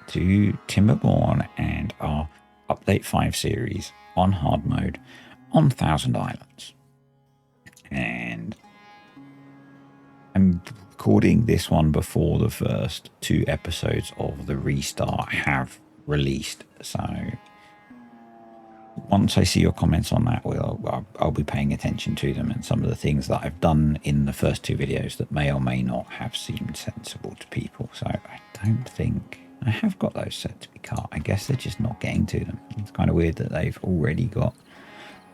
to TimberBorn and our Update 5 series on hard mode on Thousand Islands. And I'm recording this one before the first 2 episodes of the restart have released. So once I see your comments on that, I'll be paying attention to them and some of the things that I've done in the first 2 videos that may or may not have seemed sensible to people. So I don't think I have got those set to be cut. I guess they're just not getting to them. It's kind of weird that they've already got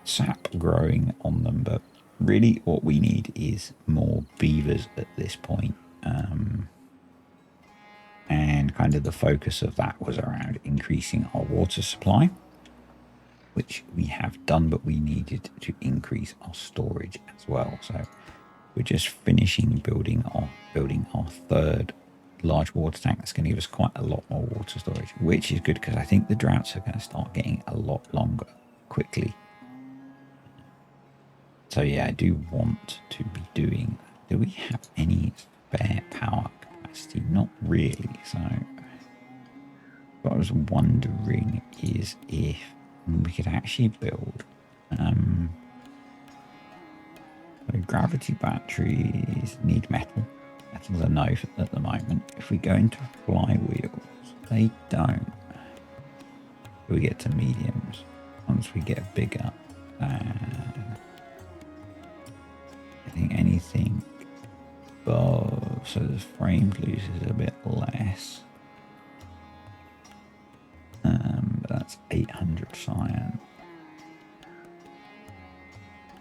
sap growing on them, but really what we need is more beavers at this point. And kind of the focus of that was around increasing our water supply, which we have done, but we needed to increase our storage as well. So we're just finishing building our 3rd large water tank. That's going to give us quite a lot more water storage, which is good because I think the droughts are going to start getting a lot longer quickly. So yeah, I do want to be doing. Do we have any spare power capacity? Not really. So what I was wondering is if we could actually build gravity batteries. Need metal. Metals are no at the moment. If we go into flywheels, they don't. We get to mediums once we get bigger. I think anything above, so the framed loses a bit less. But that's 800 cyan.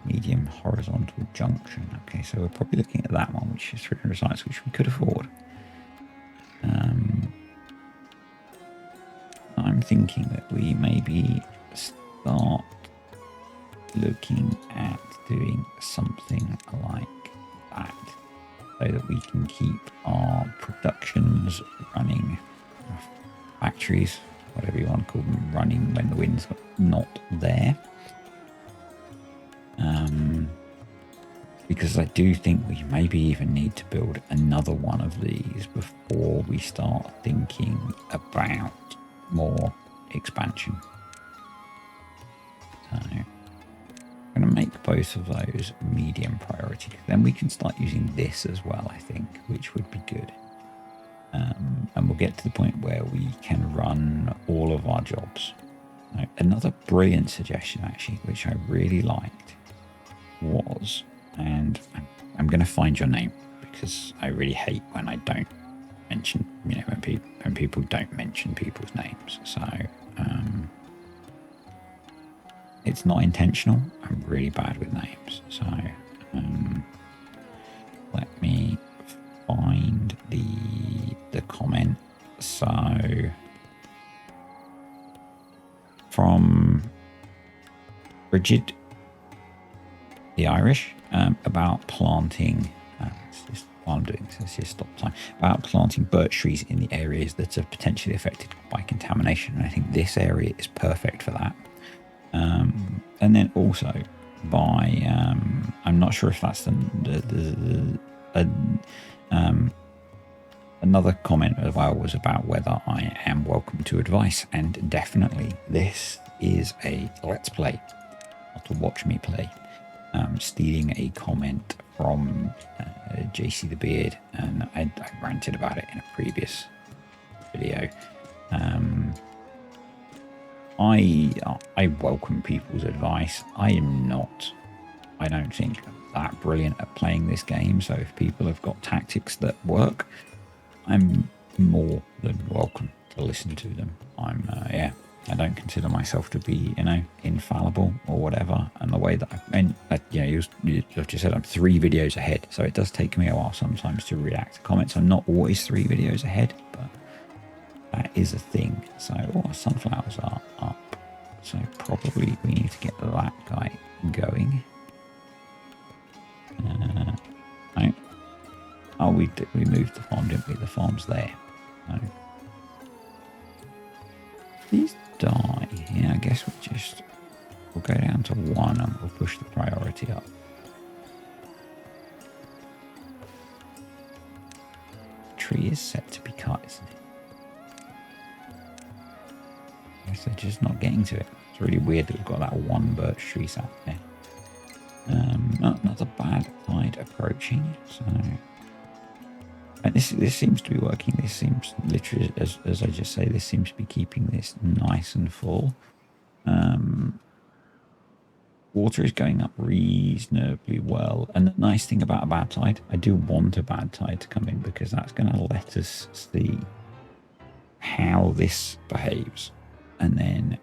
Medium horizontal junction. Okay, so we're probably looking at that one, which is 300 sites, which we could afford. I'm thinking that we maybe start looking at doing something like that, so that we can keep our productions running, factories, whatever you want to call them, running when the wind's not there. Because I do think we maybe even need to build another one of these before we start thinking about more expansion. So I'm going to make both of those medium priority. Then we can start using this as well, I think, which would be good. And we'll get to the point where we can run all of our jobs. Now, another brilliant suggestion, actually, which I really liked, was, and I'm going to find your name because I really hate when I don't mention, when people don't mention people's names. So it's not intentional. I'm really bad with names. So let me find the comment. So from Bridget the Irish, about planting, while I'm doing this, let's just stop time, about planting birch trees in the areas that are potentially affected by contamination. And I think this area is perfect for that. And then also by, I'm not sure if that's another comment as well was about whether I am welcome to advice. And definitely this is a let's play, not to watch me play. Stealing a comment from JC the Beard, and I ranted about it in a previous video. I welcome people's advice. I don't think that brilliant at playing this game, so if people have got tactics that work, I'm more than welcome to listen to them. I don't consider myself to be, infallible or whatever. And the way that you just said I'm 3 videos ahead, so it does take me a while sometimes to react to comments. I'm not always 3 videos ahead, but that is a thing. So our sunflowers are up, so probably we need to get that guy going. We moved the farm, didn't we? The farm's there. No. These die. Yeah, I guess we'll go down to 1 and we'll push the priority up. Tree is set to be cut, isn't it? guess they're just not getting to it. It's really weird that we've got that one birch tree sat there. Another bad tide approaching. So, and this seems to be working. This seems literally, as I just say, this seems to be keeping this nice and full. Water is going up reasonably well. And the nice thing about a bad tide, I do want a bad tide to come in because that's going to let us see how this behaves and then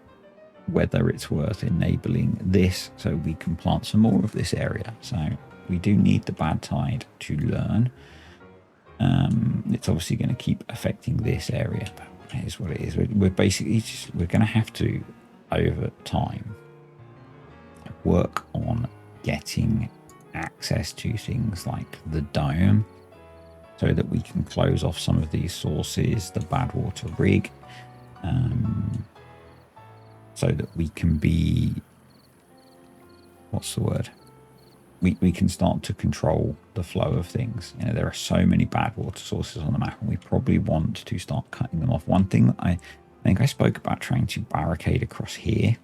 whether it's worth enabling this so we can plant some more of this area. So we do need the bad tide to learn. It's obviously going to keep affecting this area, but it is what it is. We're basically we're going to have to, over time, work on getting access to things like the dome so that we can close off some of these sources, the bad water rig, so that we can be, what's the word? We can start to control the flow of things. You know, there are so many bad water sources on the map, and we probably want to start cutting them off. One thing that I think I spoke about trying to barricade across here,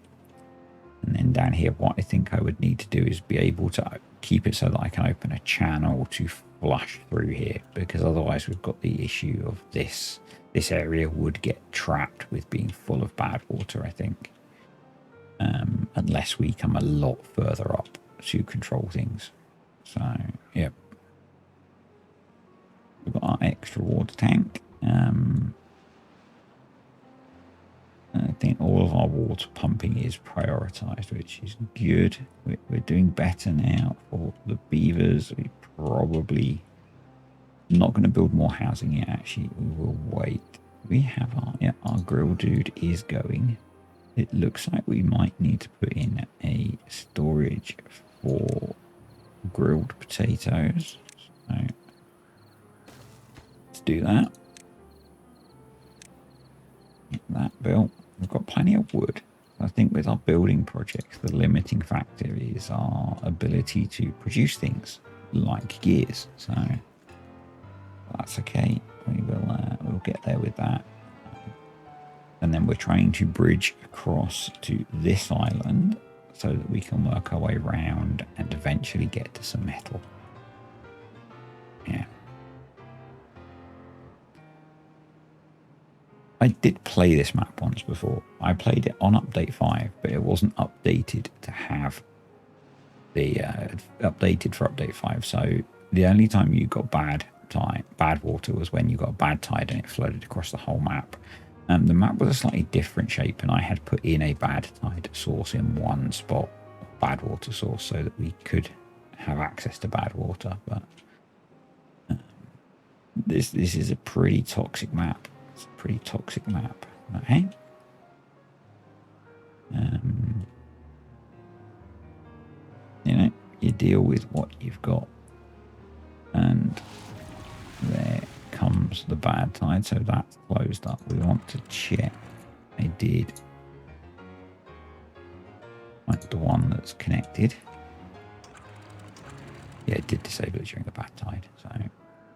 and then down here, what I think I would need to do is be able to keep it so that I can open a channel to flush through here, because otherwise we've got the issue of this area would get trapped with being full of bad water, I think, unless we come a lot further up to control things. So, yeah. We've got our extra water tank. I think all of our water pumping is prioritized, which is good. We're doing better now for the beavers. We probably not going to build more housing yet, actually. We will wait. We have our grill dude is going. It looks like we might need to put in a storage for grilled potatoes. So let's do that. Get that built. We've got plenty of wood. I think with our building projects, the limiting factor is our ability to produce things like gears. So that's okay. We'll get there with that. And then we're trying to bridge across to this island so that we can work our way around and eventually get to some metal. Yeah. I did play this map once before. I played it on update 5, but it wasn't updated to have the updated for update 5. So the only time you got bad water was when you got a bad tide and it flooded across the whole map. The map was a slightly different shape, and I had put in a bad tide source in one spot, bad water source, so that we could have access to bad water. But this is a pretty toxic map. It's a pretty toxic map. Okay. You know, you deal with what you've got, and there comes the bad tide, so that's closed up. We want to check. I did like the one that's connected. Yeah, it did disable it during the bad tide. So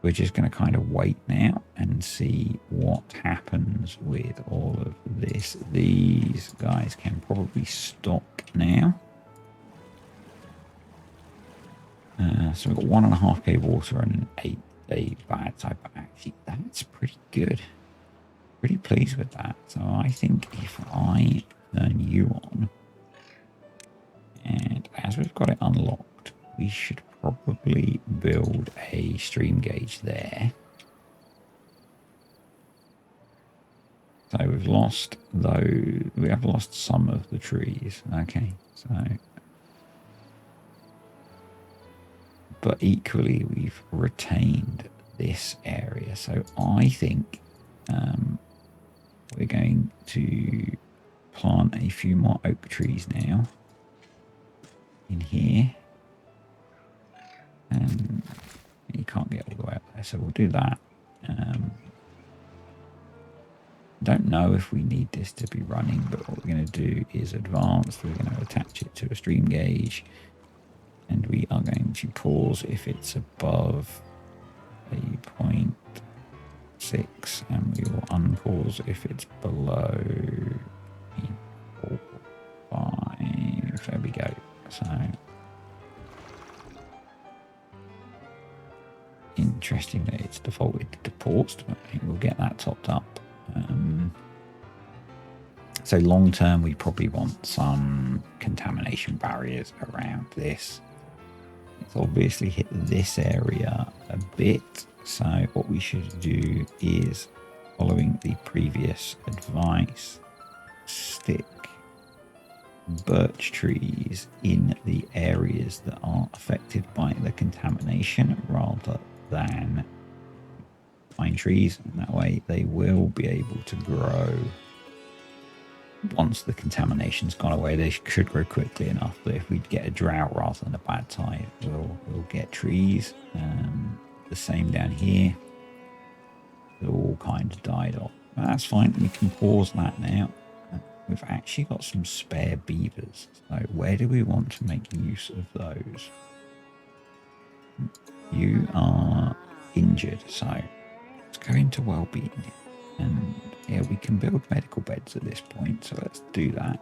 we're just going to kind of wait now and see what happens with all of this. These guys can probably stop now. So we've got 1.5k water and an 8-day bad tide, but actually that's pretty good. Pretty pleased with that. So I think if I turn you on, and as we've got it unlocked, we should probably build a stream gauge there. So we've lost those. We have lost some of the trees. Okay, so but equally we've retained this area. So I think we're going to plant a few more oak trees now in here. And you can't get all the way up there, so we'll do that. Don't know if we need this to be running, but what we're going to do is advanced. We're going to attach it to a stream gauge, and we are going to pause if it's above a 0.6, and we will unpause if it's below So interesting that it's defaulted to paused, but we'll get that topped up. So long term, we probably want some contamination barriers around this. It's obviously hit this area a bit. So what we should do is, following the previous advice, stick birch trees in the areas that are affected by the contamination rather than pine trees, and that way they will be able to grow. Once the contamination's gone away, they should grow quickly enough that if we get a drought rather than a bad tide, we'll get trees. The same down here. They're all kind of died off. But that's fine. We can pause that now. We've actually got some spare beavers. So where do we want to make use of those? You are injured, so let's go into well-being. And yeah, we can build medical beds at this point, so let's do that.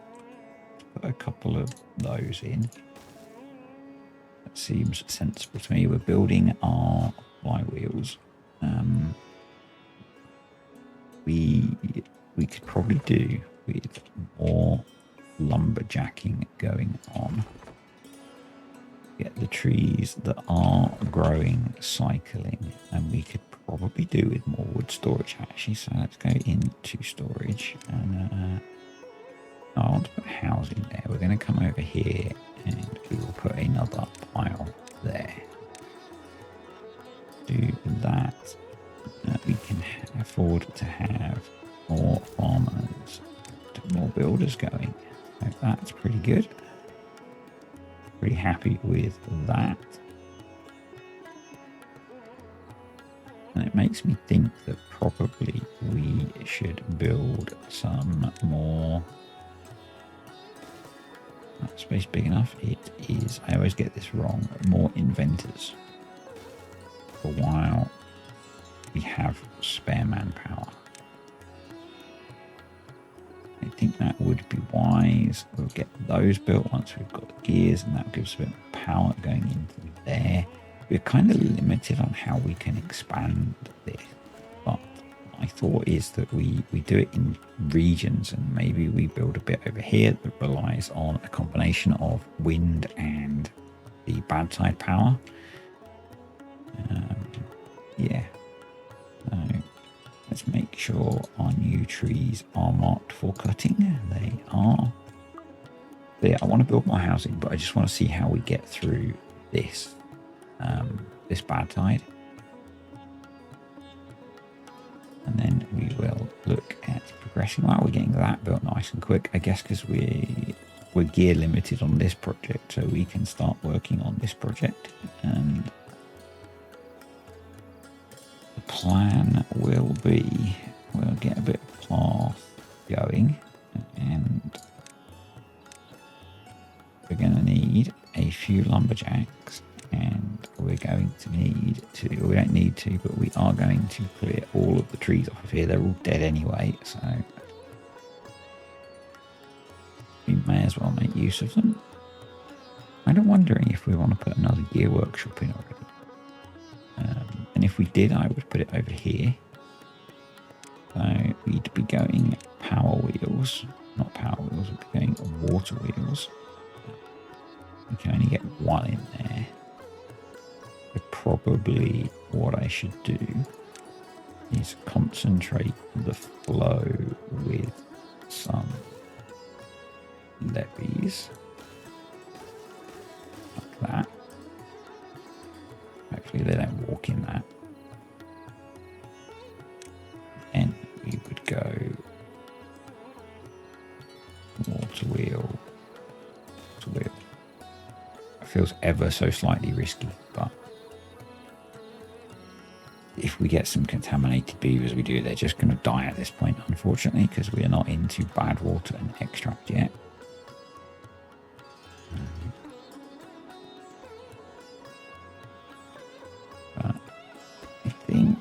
Put a couple of those in. That seems sensible to me. We're building our flywheels. We could probably do with more lumberjacking going on. Get the trees that are growing cycling, and we could probably do with more wood storage actually. So let's go into storage, and I want to put housing there. We're going to come over here and we will put another pile there. Do that. We can afford to have more farmers, more builders going. So that's pretty good. Pretty happy with that. And it makes me think that probably we should build some more. That space big enough? It is. I always get this wrong. More inventors. For a while, we have spare manpower. I think that would be wise. We'll get those built once we've got the gears, and that gives a bit of power going into there. We're kind of limited on how we can expand this, but my thought is that we do it in regions, and maybe we build a bit over here that relies on a combination of wind and the bad side power. Yeah. So let's make sure our new trees are marked for cutting. They are. Yeah, I want to build more housing, but I just want to see how we get through this. This bad tide, and then we will look at progressing. Well, we're getting that built nice and quick, I guess, because we're gear limited on this project, so we can start working on this project. And the plan will be, we'll get a bit of path going, and we're going to need a few lumberjacks. And we're going to need to, we don't need to, but we are going to clear all of the trees off of here. They're all dead anyway, so we may as well make use of them. I'm wondering if we want to put another gear workshop in already. And if we did, I would put it over here. So we'd be going power wheels, not power wheels, we'd be going water wheels. We can only get one in there. But probably what I should do is concentrate the flow with some levies like that. Hopefully they don't walk in that. And we would go water wheel, water wheel. It feels ever so slightly risky, but if we get some contaminated beavers, they're just going to die at this point, unfortunately, because we are not into bad water and extract yet. But I think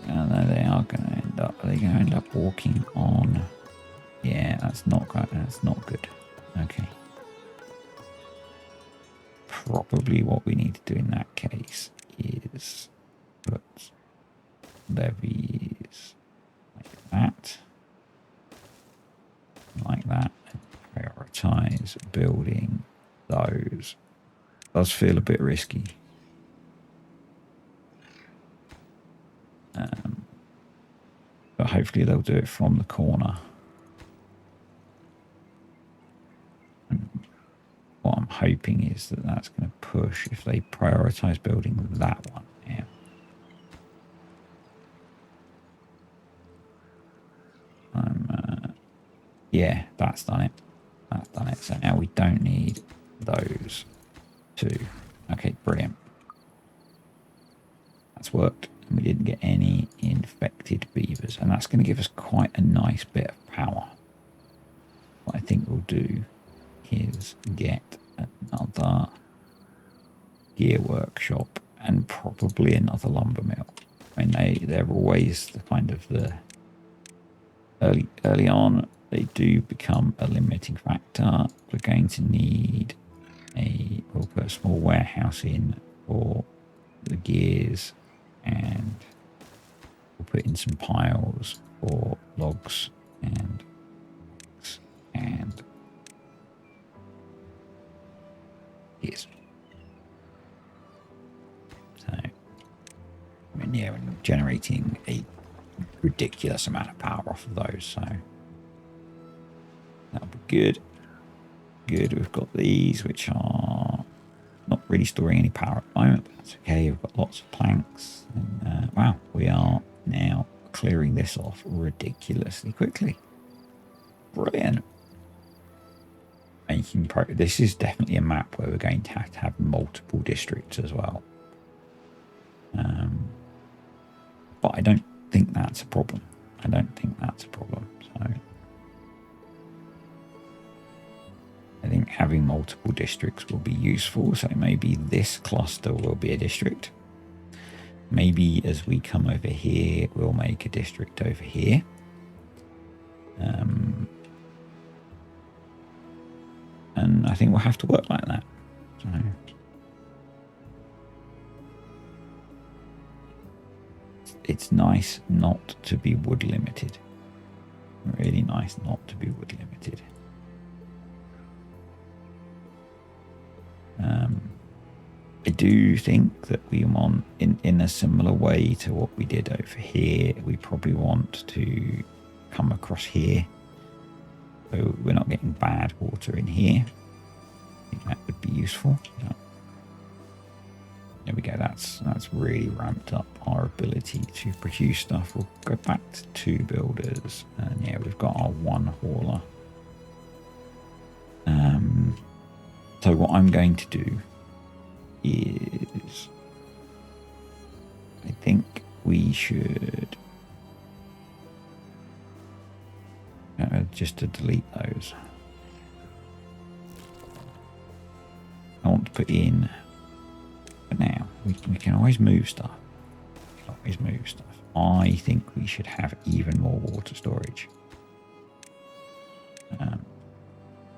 they are going to end up. Are they going to end up walking on? Yeah, that's not good. Okay. probably what we need to do in that case is put levies like that, and prioritize building those. Does feel a bit risky. But hopefully they'll do it from the corner. And what I'm hoping is that that's going to push if they prioritize building that one. Yeah, that's done it. That's done it. So now we don't need those two. Okay, brilliant. That's worked. And we didn't get any infected beavers. And that's going to give us quite a nice bit of power. What I think we'll do is get another gear workshop and probably another lumber mill. I mean, they're always the kind of the early on, they do become a limiting factor. We're going to need we'll put a small warehouse in for the gears, and we'll put in some piles for logs and gears. So, I mean, yeah, we're generating a ridiculous amount of power off of those, so that'll be good. Good, we've got these, which are not really storing any power at the moment, but that's okay. We've got lots of planks, and wow, we are now clearing this off ridiculously quickly. Brilliant. Making this is definitely a map where we're going to have multiple districts as well. But I don't think that's a problem. I don't think that's a problem. So I think having multiple districts will be useful. So maybe this cluster will be a district. Maybe as we come over here, we'll make a district over here. And I think we'll have to work like that. So it's nice not to be wood limited. Really nice not to be wood limited. I do think that we want, in a similar way to what we did over here, we probably want to come across here. So we're not getting bad water in here. I think that would be useful. Yeah. There we go. That's really ramped up our ability to produce stuff. We'll go back to 2 builders, and yeah, we've got our 1 hauler. So what I'm going to do is, I think we should just to delete those. I want to put in. But now we can always move stuff. I think we should have even more water storage.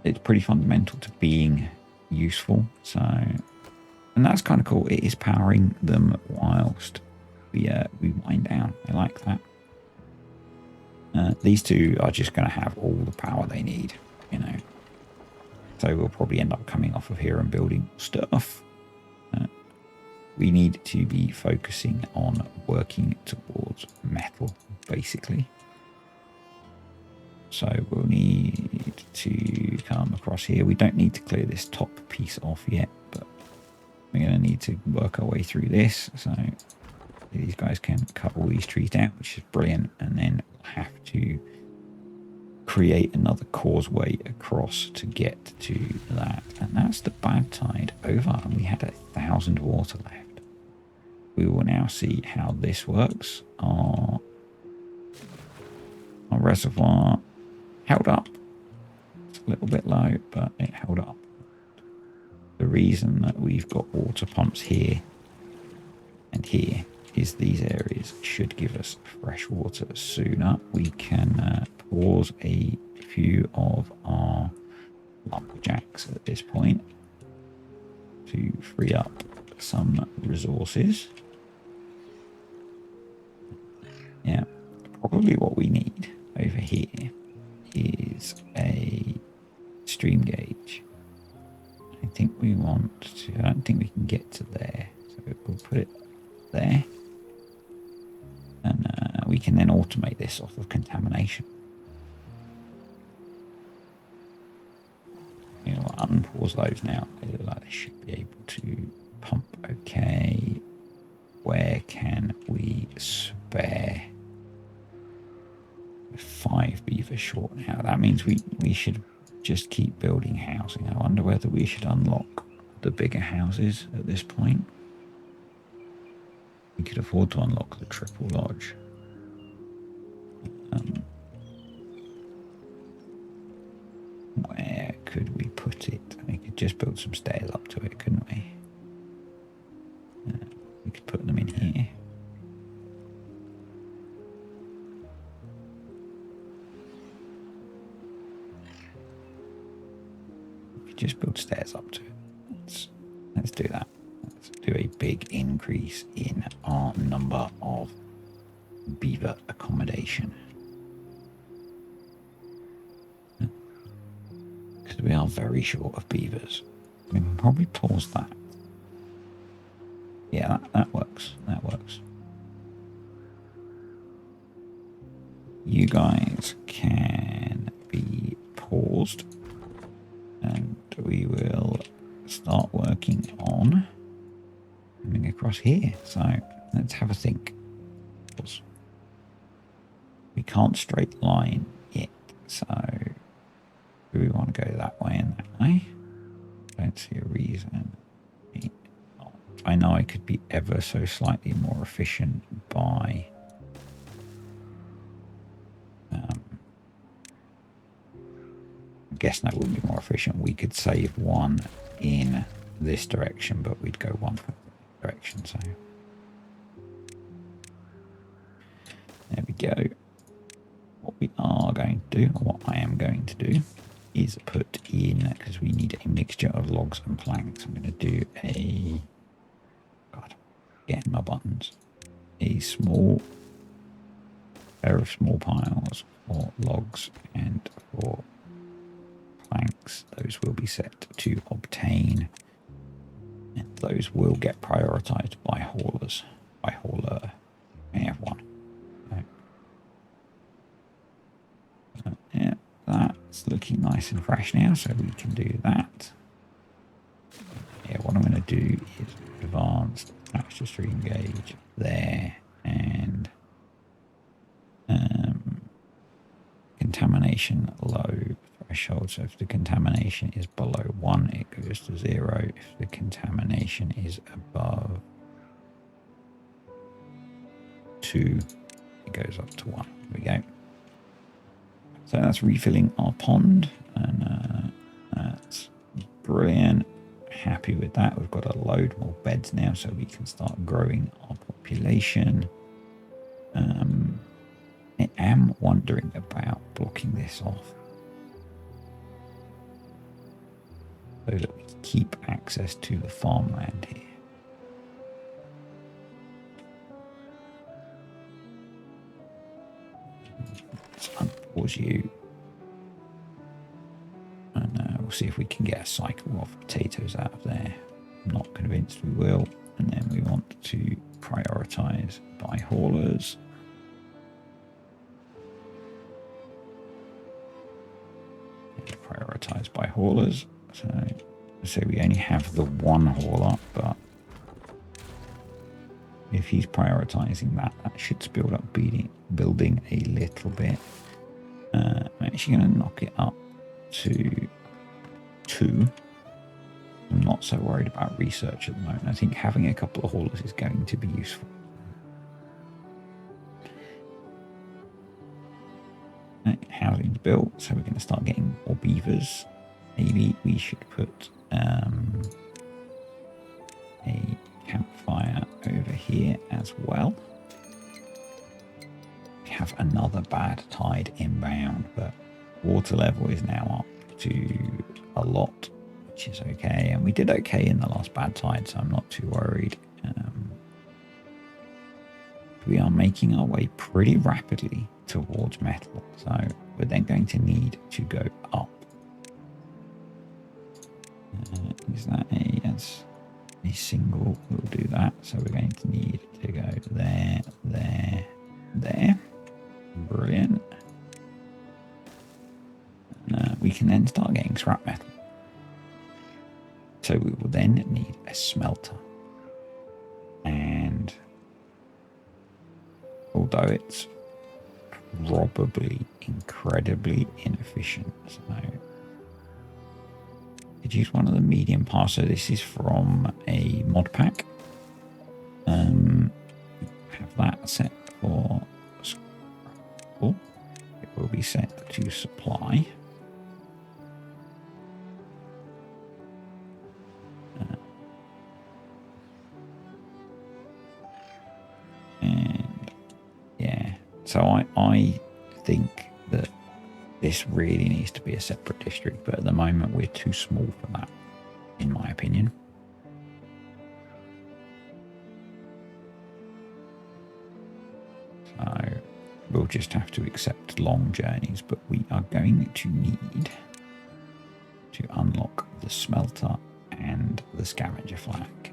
It's pretty fundamental to being useful. So, and that's kind of cool. It is powering them whilst we wind down. I like that. These 2 are just going to have all the power they need, you know. So we'll probably end up coming off of here and building stuff. We need to be focusing on working towards metal, basically. So we'll need to come across here. We don't need to clear this top piece off yet, but we're going to need to work our way through this. So these guys can cut all these trees down, which is brilliant. And then we'll have to create another causeway across to get to that. And that's the bad tide over. And we had 1,000 water left. We will now see how this works. Our reservoir held up. It's a little bit low, but it held up. The reason that we've got water pumps here and here is these areas should give us fresh water sooner. We can pause a few of our lumberjacks at this point to free up some resources. Yeah, probably what we need over here is a stream gauge. I think we want to, I don't think we can get to there, so we'll put it there, and we can then automate this off of contamination. You know, unpause those now. They look like they should be able to pump. Okay, where can we spare? 5 beavers short now. That means we should just keep building housing. I wonder whether we should unlock the bigger houses at this point. We could afford to unlock the triple lodge. Where could we put it? We could just build some stairs up to it, couldn't we? We could put them in here. We could just build stairs up to it. Let's do that. Let's do a big increase in our number of beaver accommodation. Because we are very short of beavers. We can probably pause that. Yeah, that works. That works. You guys can be paused. And we will start working on coming across here. So let's have a think. We can't straight line it. So do we want to go that way and that way? Don't see a reason. I know I could be ever so slightly more efficient by I guess that would be more efficient. We could save one in this direction, but we'd go one for the direction. So there we go. What we are going to do, or what I am going to do, is put in, because we need a mixture of logs and planks. I'm going to do a, God, getting my buttons, a small pair of small piles for logs and for planks. Those will be set to obtain, and those will get prioritized by haulers. By hauler, I have one. Right. Yeah, that's looking nice and fresh now, so we can do that. Yeah, what I'm going to do is advanced attach to stream gauge there, and contamination low threshold. So if the contamination is below 1, it goes to 0. If the contamination is above 2, it goes up to 1. There we go. So that's refilling our pond, and that's brilliant. Happy with that. We've got a load more beds now, so we can start growing our population. I am wondering about blocking this off so that we keep access to the farmland here. Let's unpause you, and we'll see if we can get a cycle of potatoes out of there. I'm not convinced we will. And then we want to prioritize by haulers. Prioritize by haulers. So we only have the one hauler, but if he's prioritizing that, that should speed up building a little bit. I'm actually going to knock it up to 2. I'm not so worried about research at the moment. I think having a couple of haulers is going to be useful. Housing's built, so we're going to start getting more beavers. Maybe we should put a campfire over here as well. We have another bad tide inbound, but water level is now up to a lot, which is okay. And we did okay in the last bad tide, so I'm not too worried. We are making our way pretty rapidly towards metal, so we're then going to need to go up. Is that that's a single? We'll do that. So we're going to need to go there, there, there. Brilliant. We can then start getting scrap metal. So we will then need a smelter. And although it's probably incredibly inefficient, so could use one of the medium parts. So this is from a mod pack. Have that set for scrap. It will be set to supply. And yeah, so I think that this really needs to be a separate district, but at the moment we're too small for that, in my opinion. So we'll just have to accept long journeys, but we are going to need to unlock the smelter and the scavenger flag.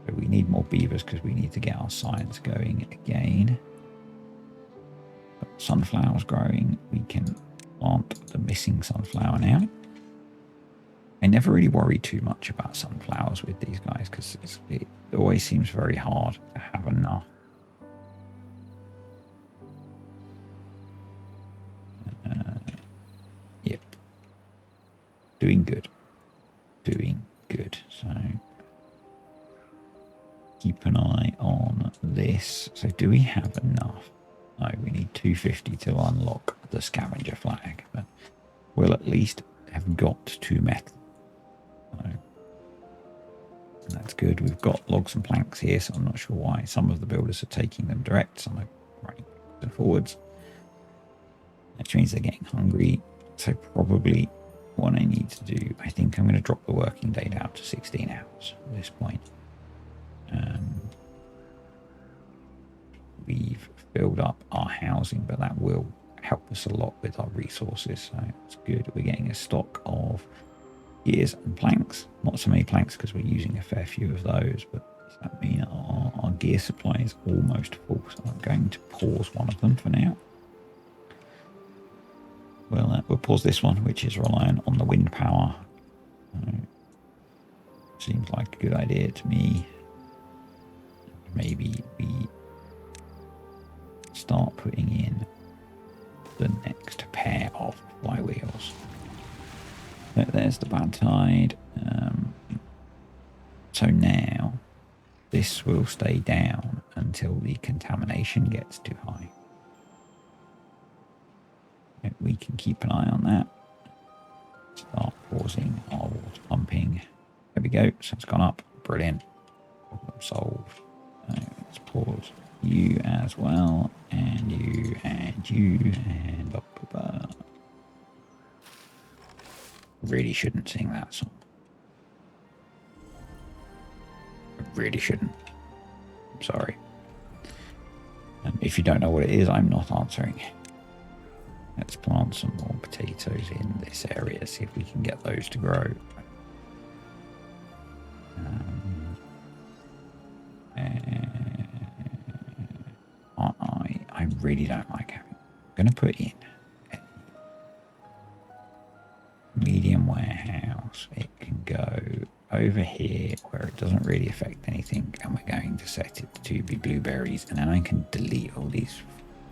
So we need more beavers because we need to get our science going again. But sunflowers growing, we can plant the missing sunflower now. I never really worry too much about sunflowers with these guys because it always seems very hard to have enough. Yep. Doing good. Doing good. So keep an eye on this. So do we have enough? No, we need 250 to unlock the scavenger flag, but we'll at least have got 2 metal. So that's good. We've got logs and planks here, so I'm not sure why. Some of the builders are taking them direct, some are running backwards and forwards. Which means they're getting hungry. So probably what I need to do, I think I'm going to drop the working day down to 16 hours at this point. We've filled up our housing, but that will help us a lot with our resources, so it's good. We're getting a stock of gears and planks. Not so many planks because we're using a fair few of those, but does that mean our gear supply is almost full? So I'm going to pause one of them for now. We'll pause this one, which is reliant on the wind power. Seems like a good idea to me. Maybe we start putting in the next pair of flywheels. There's the bad tide. So now this will stay down until the contamination gets too high. We can keep an eye on that. Start pausing our water pumping. There we go. So it's gone up. Brilliant. Problem solved. Let's pause you as well, and you, and you, and up. Really shouldn't sing that song. I really shouldn't. I'm sorry. If you don't know what it is, I'm not answering. Let's plant some more potatoes in this area, see if we can get those to grow. I really don't like having. I'm going to put in a medium warehouse. It can go over here where it doesn't really affect anything, and we're going to set it to be blueberries, and then I can delete all these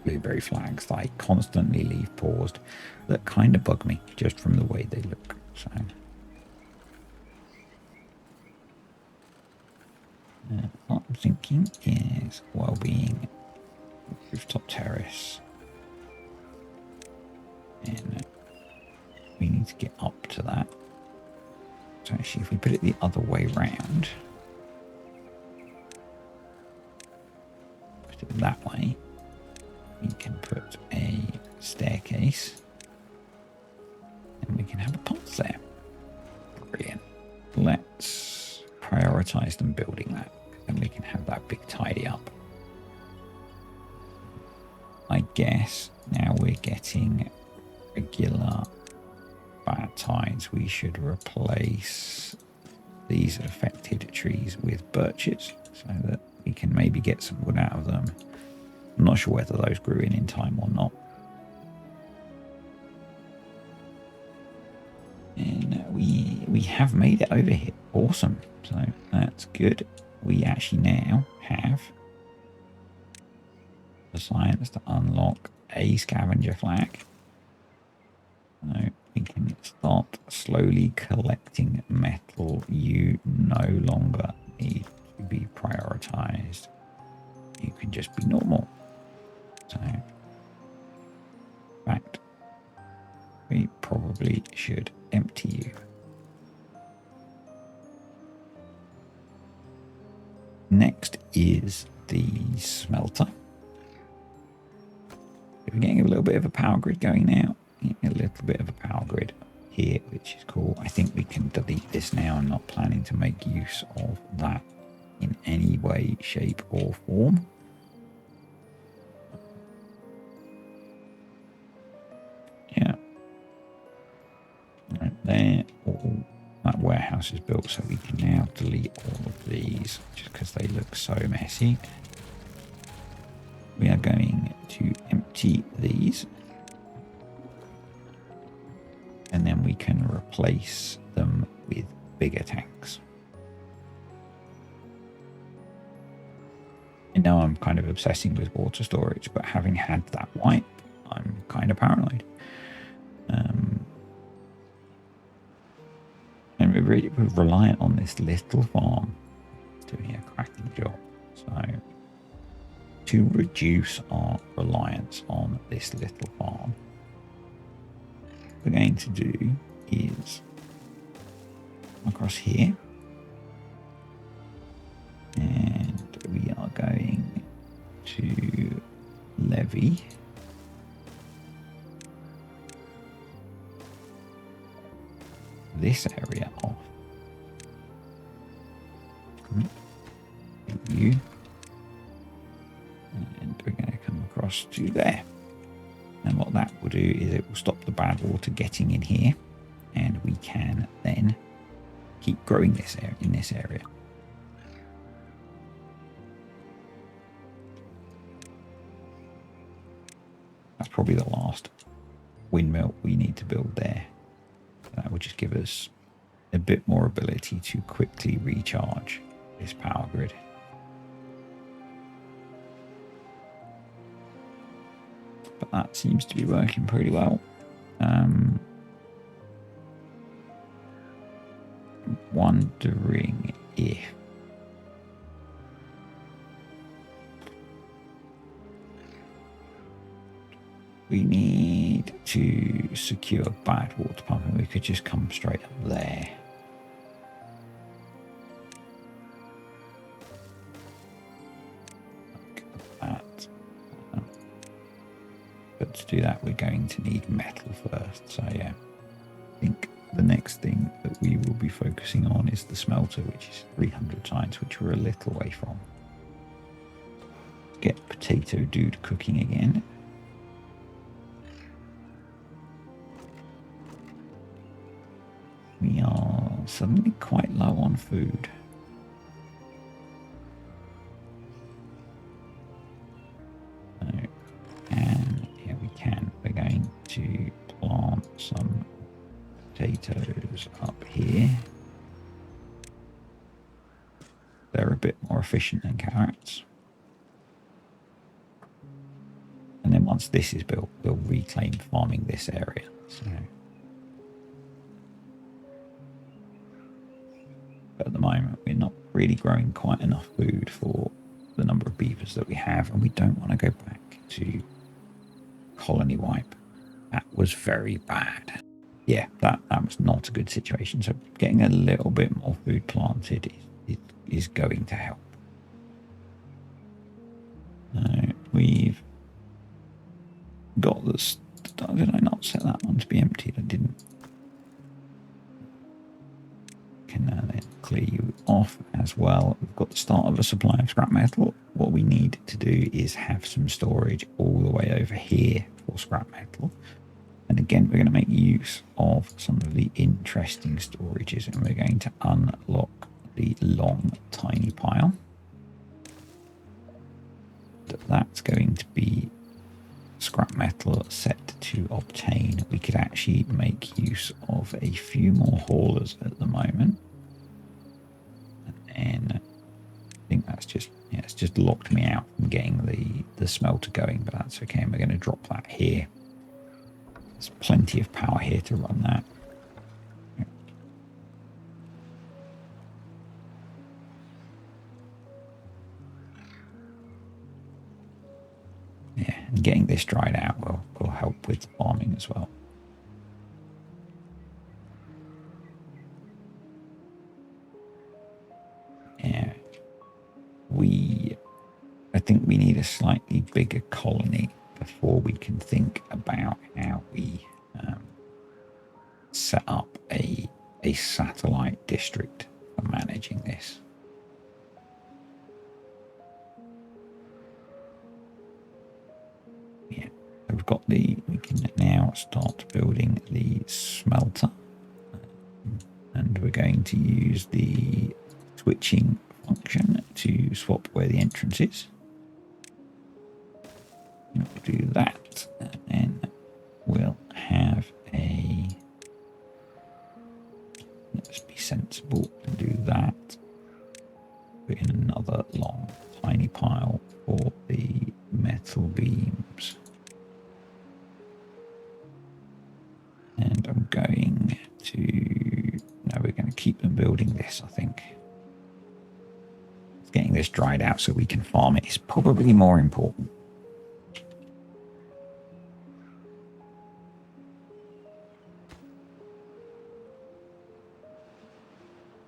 blueberry flags that I constantly leave paused that kind of bug me just from the way they look. So what I'm thinking is well-being, rooftop terrace, and we need to get up to that. So actually, if we put it the other way round, put it that way, we can put a staircase and we can have a path there. Brilliant. tidy up. I guess now we're getting regular bad tides. We should replace these affected trees with birches so that we can maybe get some wood out of them. I'm not sure whether those grew in time or not. And we have made it over here. Awesome. So that's good. We actually now have the science to unlock a scavenger flag. So we can start slowly collecting metal. You no longer need to be prioritized. You can just be normal. So, in fact, we probably should empty you. Next is the smelter. We're getting a little bit of a power grid going now. A little bit of a power grid here, which is cool. I think we can delete this now. I'm not planning to make use of that in any way, shape or form. Yeah. Right there. All that warehouse is built, so we can now delete all of these just because they look so messy. We are going to empty these. And then we can replace them with bigger tanks. And now I'm kind of obsessing with water storage, but having had that wipe, I'm kind of paranoid. And we're really reliant on this little farm doing a cracking job. So to reduce our reliance on this little farm, what we're going to do is come across here, and we are going to levy this area off. You, and we're going to come across to there. And what that will do is it will stop the bad water getting in here, and we can then keep growing this area in this area. That's probably the last windmill we need to build there. That will just give us a bit more ability to quickly recharge this power grid. But that seems to be working pretty well. Wondering if we need to secure bad water pump, and we could just come straight up there. But to do that, we're going to need metal first. So yeah, I think the next thing that we will be focusing on is the smelter, which is 300 science, which we're a little way from. Get Potato Dude cooking again. We are suddenly quite low on food. And yeah, we can. We're going to plant some potatoes up here. They're a bit more efficient than carrots. And then once this is built, we'll reclaim farming this area. So, but at the moment, we're not really growing quite enough food for the number of beavers that we have, and we don't want to go back to colony wipe. That was very bad. Yeah, that was not a good situation. So getting a little bit more food planted is going to help. We've got this. Did I not set that one to be emptied? I didn't. Can then clear you off as well. We've got the start of a supply of scrap metal. What we need to do is have some storage all the way over here for scrap metal. And again, we're going to make use of some of the interesting storages, and we're going to unlock the long, tiny pile. That's going to be scrap metal set to obtain. We could actually make use of a few more haulers at the moment. And I think that's just, yeah, it's just locked me out from getting the smelter going, but that's okay. And we're going to drop that here. There's plenty of power here to run that. Yeah, and getting this dried out will help with farming as well. Yeah, I think we need a slightly bigger colony before we can think about how we set up a satellite district for managing this. Yeah, we've got we can now start building the smelter, and we're going to use the switching function to swap where the entrance is. We'll do that, and then we'll have let's be sensible and do that. Put in another long, tiny pile for the metal beams. And I'm going to, no, we're going to keep them building this, I think. Getting this dried out so we can farm it is probably more important.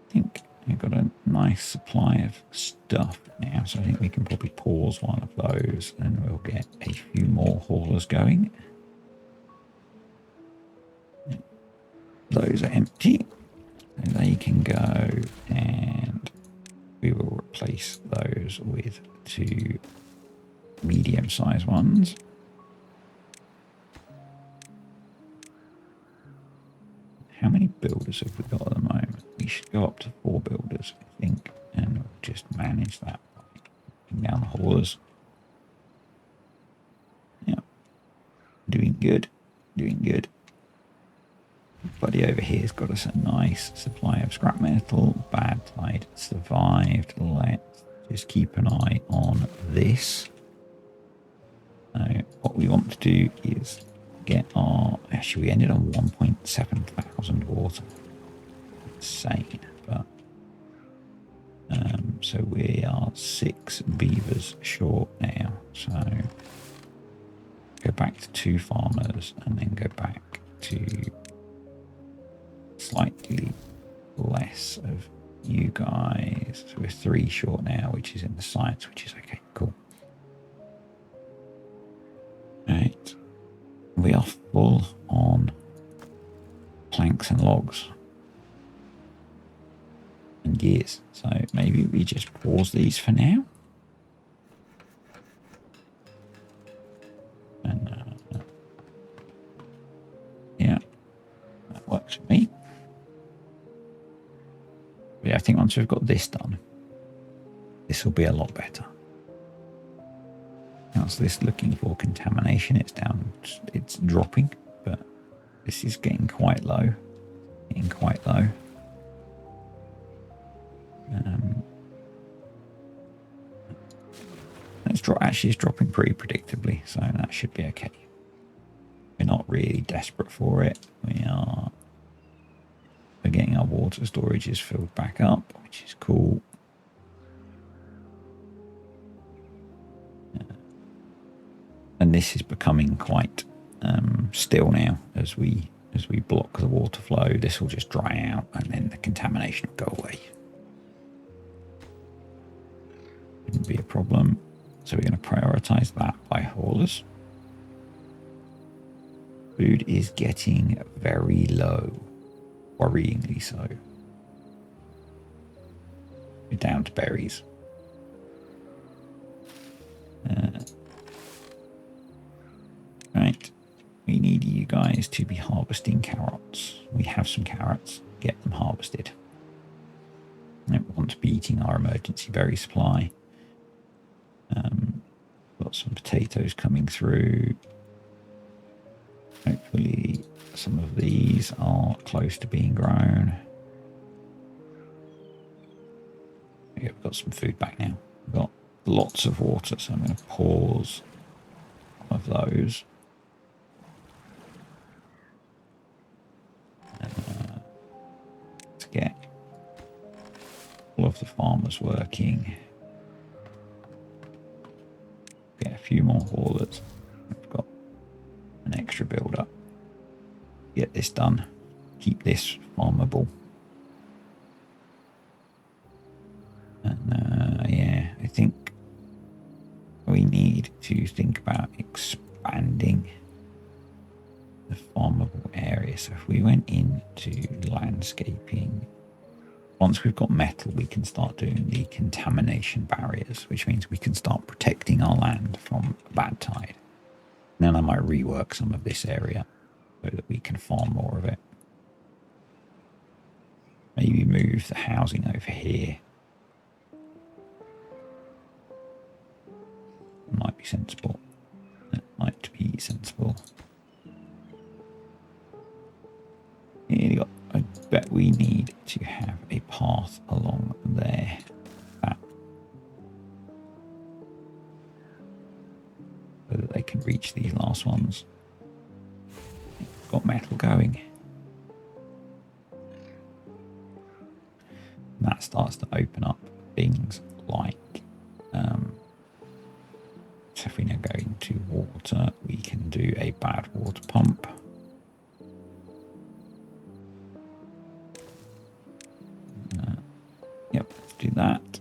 I think we've got a nice supply of stuff now, so I think we can probably pause one of those and we'll get a few more haulers going. Those are empty, so they can go, and we will replace those with 2 medium-sized ones. How many builders have we got at the moment? We should go up to 4 builders, I think, and we'll just manage that by putting down the haulers. Yeah, doing good, doing good. Buddy over here's got us a nice supply of scrap metal. Bad tide survived. Let's just keep an eye on this. So what we want to do is get our, actually we ended on 1.7 thousand water. Insane, but so we are 6 beavers short now. So go back to 2 farmers and then go back to slightly less of you guys. So we're 3 short now, which is in the science, which is okay, cool. Right, we are full on planks and logs and gears, so maybe we just pause these for now. And yeah, that works for me. Yeah, I think once we've got this done, this will be a lot better. How's this looking for contamination? It's down, it's dropping, but this is getting quite low. Getting quite low. Actually, it's dropping pretty predictably, so that should be okay. We're not really desperate for it. We're getting our water storages filled back up, which is cool. And this is becoming quite still now as we block the water flow. This will just dry out and then the contamination will go away. Wouldn't be a problem. So we're going to prioritize that by haulers. Food is getting very low, worryingly so. We're down to berries. Right. We need you guys to be harvesting carrots. We have some carrots. Get them harvested. I don't want to be eating our emergency berry supply. Got some potatoes coming through. Hopefully some of these are close to being grown. Okay, we've got some food back now. We've got lots of water, so I'm going to pause some of those. Let's get all of the farmers working. Get a few more haulers. We've got an extra build up. Get this done. Keep this farmable. And yeah, I think we need to think about expanding the farmable area. So if we went into landscaping, once we've got metal, we can start doing the contamination barriers, which means we can start protecting our land from a bad tide. And then I might rework some of this area so that we can farm more of it. Maybe move the housing over here. Might be sensible. That might be sensible. I bet we need to have a path along there. So that they can reach these last ones. Got metal going. And that starts to open up things like so if we now go into water, we can do a bad water pump. Yep, let's do that.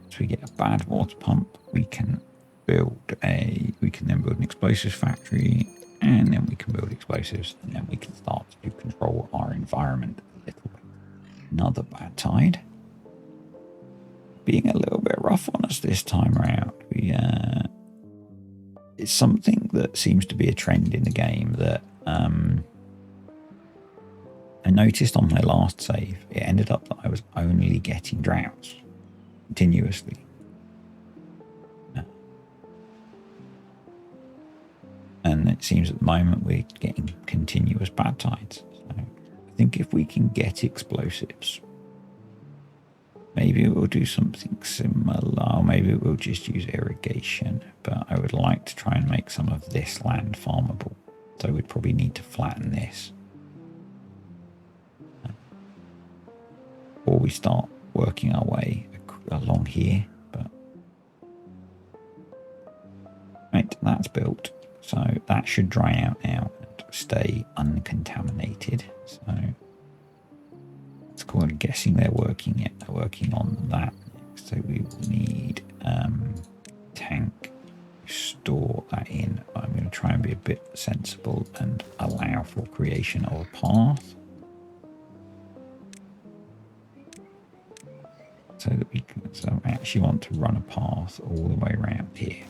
So we get a bad water pump. We can then build an explosives factory, and then we can build explosives, and then we can start to control our environment a little bit. Another bad tide. Being a little bit rough on us this time around. It's something that seems to be a trend in the game that I noticed on my last save. It ended up that I was only getting droughts continuously. And it seems at the moment we're getting continuous bad tides. So I think if we can get explosives, maybe we'll do something similar. Maybe we'll just use irrigation. But I would like to try and make some of this land farmable. So we'd probably need to flatten this. Or we start working our way along here. But right, that's built. So that should dry out now and stay uncontaminated. So it's cool. I'm guessing they're working it. They're working on that. So we will need tank to store that in. I'm going to try and be a bit sensible and allow for creation of a path. So that we can, so I actually want to run a path all the way around here.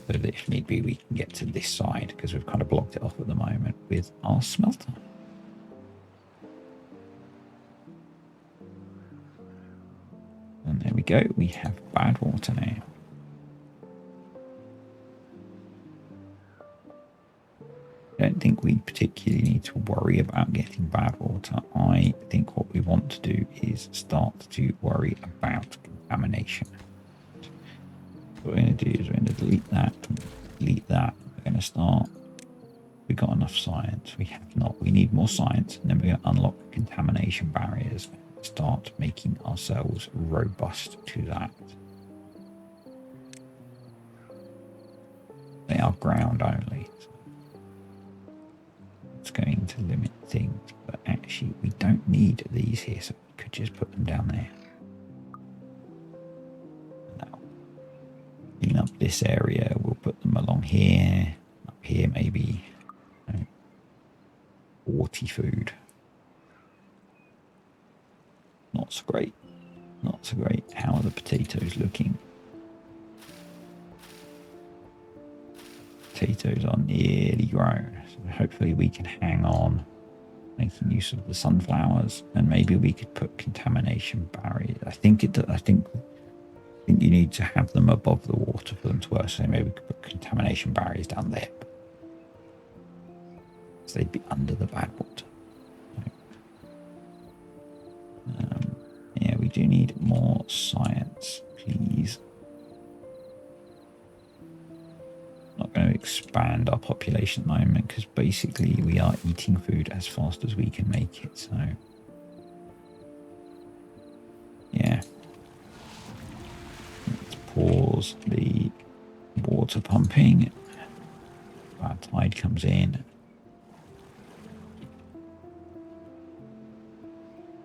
So that if need be, we can get to this side because we've kind of blocked it off at the moment with our smelter. And there we go. We have bad water now. I don't think we particularly need to worry about getting bad water. I think what we want to do is start to worry about contamination. What we're going to do is we're going to delete that. We're going to start. We've got enough science. We have not. We need more science, and then we're going to unlock contamination barriers and start making ourselves robust to that. They are ground only. So it's going to limit things, but actually we don't need these here, so we could just put them down there. Clean up this area, we'll put them along here, up here maybe. 40 food. so great. Not so great. How are the potatoes looking? Potatoes are nearly grown. So hopefully we can hang on, making use of the sunflowers, and maybe we could put contamination barriers. I think you need to have them above the water for them to work. So maybe we could put contamination barriers down there. So they'd be under the bad water. Yeah, we do need more science, please. Not going to expand our population at the moment because basically we are eating food as fast as we can make it. So, yeah. Let's pause the water pumping. Bad tide comes in.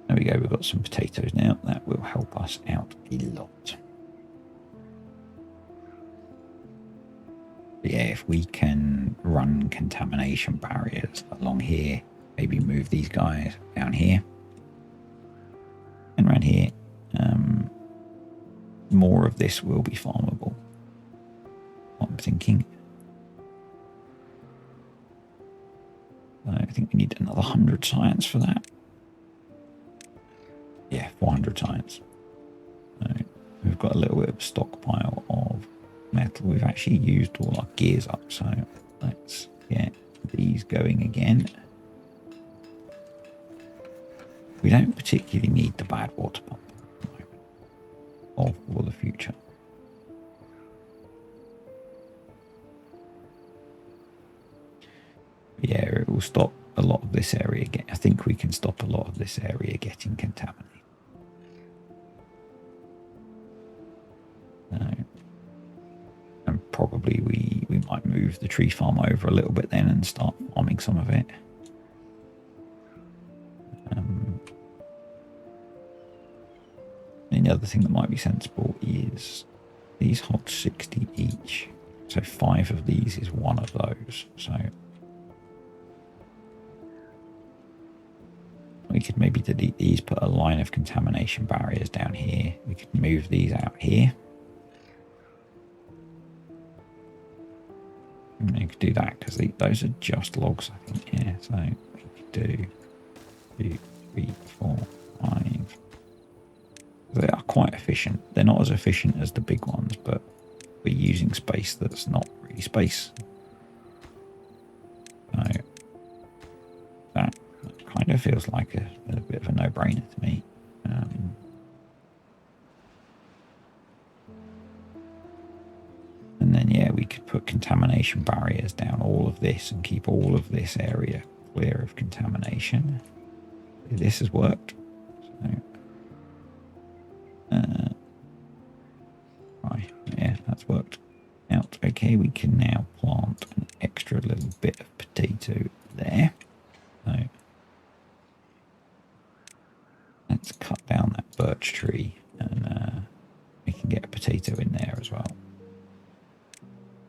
There we go, we've got some potatoes now. That will help us out a lot. But yeah, if we can run contamination barriers along here, maybe move these guys down here and around here, more of this will be farmable. What I'm thinking. I think we need another 100 science for that. Yeah, 400 science. So we've got a little bit of a stockpile of metal. We've actually used all our gears up, so let's get these going again. We don't particularly need the bad water pump at the moment, or for the future. Yeah, it will stop a lot of this area. I think we can stop a lot of this area getting contaminated. And probably we might move the tree farm over a little bit then and start farming some of it. And the other thing that might be sensible is these hold 60 each. So 5 of these is one of those. So we could maybe delete these, put a line of contamination barriers down here. We could move these out here. And you could do that because those are just logs, I think. Yeah, so we could do 2, 3, 4, 5. They are quite efficient. They're not as efficient as the big ones, but we're using space that's not really space. So that kind of feels like a bit of a no-brainer to me. And then, yeah, we could put contamination barriers down all of this and keep all of this area clear of contamination. This has worked. So, right, yeah, that's worked out. Okay, we can now plant an extra little bit of potato there. So let's cut down that birch tree and we can get a potato in there as well.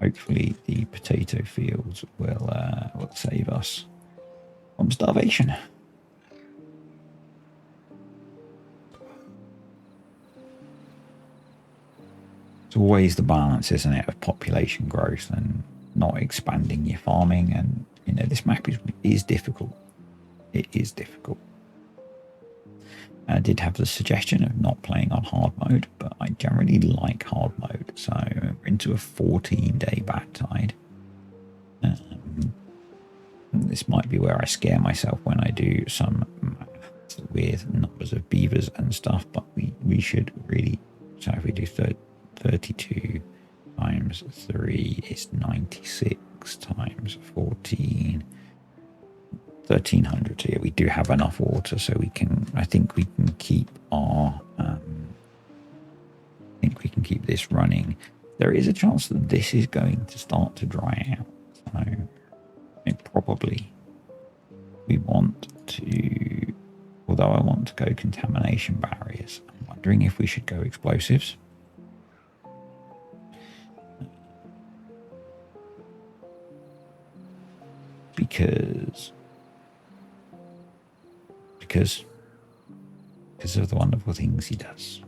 Hopefully the potato fields will save us from starvation. It's always the balance, isn't it, of population growth and not expanding your farming. And, you know, this map is difficult. It is difficult. I did have the suggestion of not playing on hard mode, but I generally like hard mode. So we're into a 14-day bad tide. This might be where I scare myself when I do some math with numbers of beavers and stuff, but we should really. So if we do 32 times 3 is 96 times 14. 1300. So yeah, we do have enough water, so we can. I think we can keep our. I think we can keep this running. There is a chance that this is going to start to dry out. So probably we want to. Although I want to go contamination barriers, I'm wondering if we should go explosives. Because because of the wonderful things he does.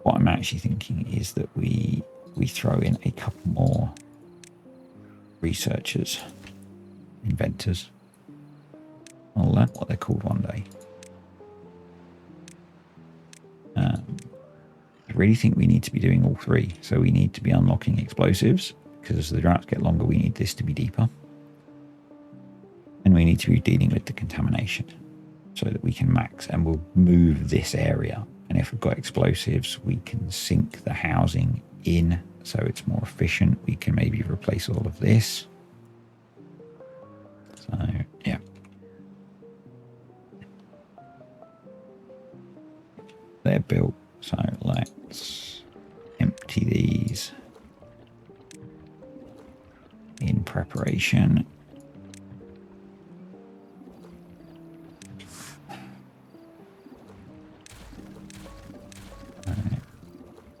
What I'm actually thinking is that we throw in a couple more researchers, inventors. I'll learn what they're called one day. I really think we need to be doing all three. So we need to be unlocking explosives, because as the droughts get longer, we need this to be deeper. And we need to be dealing with the contamination so that we can max, and we'll move this area. And if we've got explosives, we can sink the housing in so it's more efficient. We can maybe replace all of this. So, yeah. They're built. So let's empty these in preparation.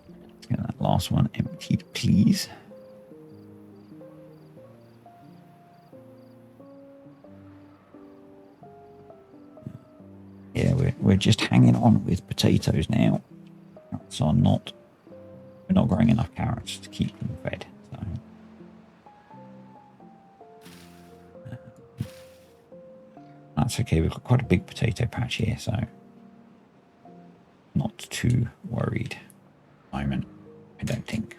Let's get that last one emptied, please. Yeah, we're just hanging on with potatoes now. So we're not growing enough carrots to keep them fed. So that's okay. We've got quite a big potato patch here, so not too worried at the moment, I don't think.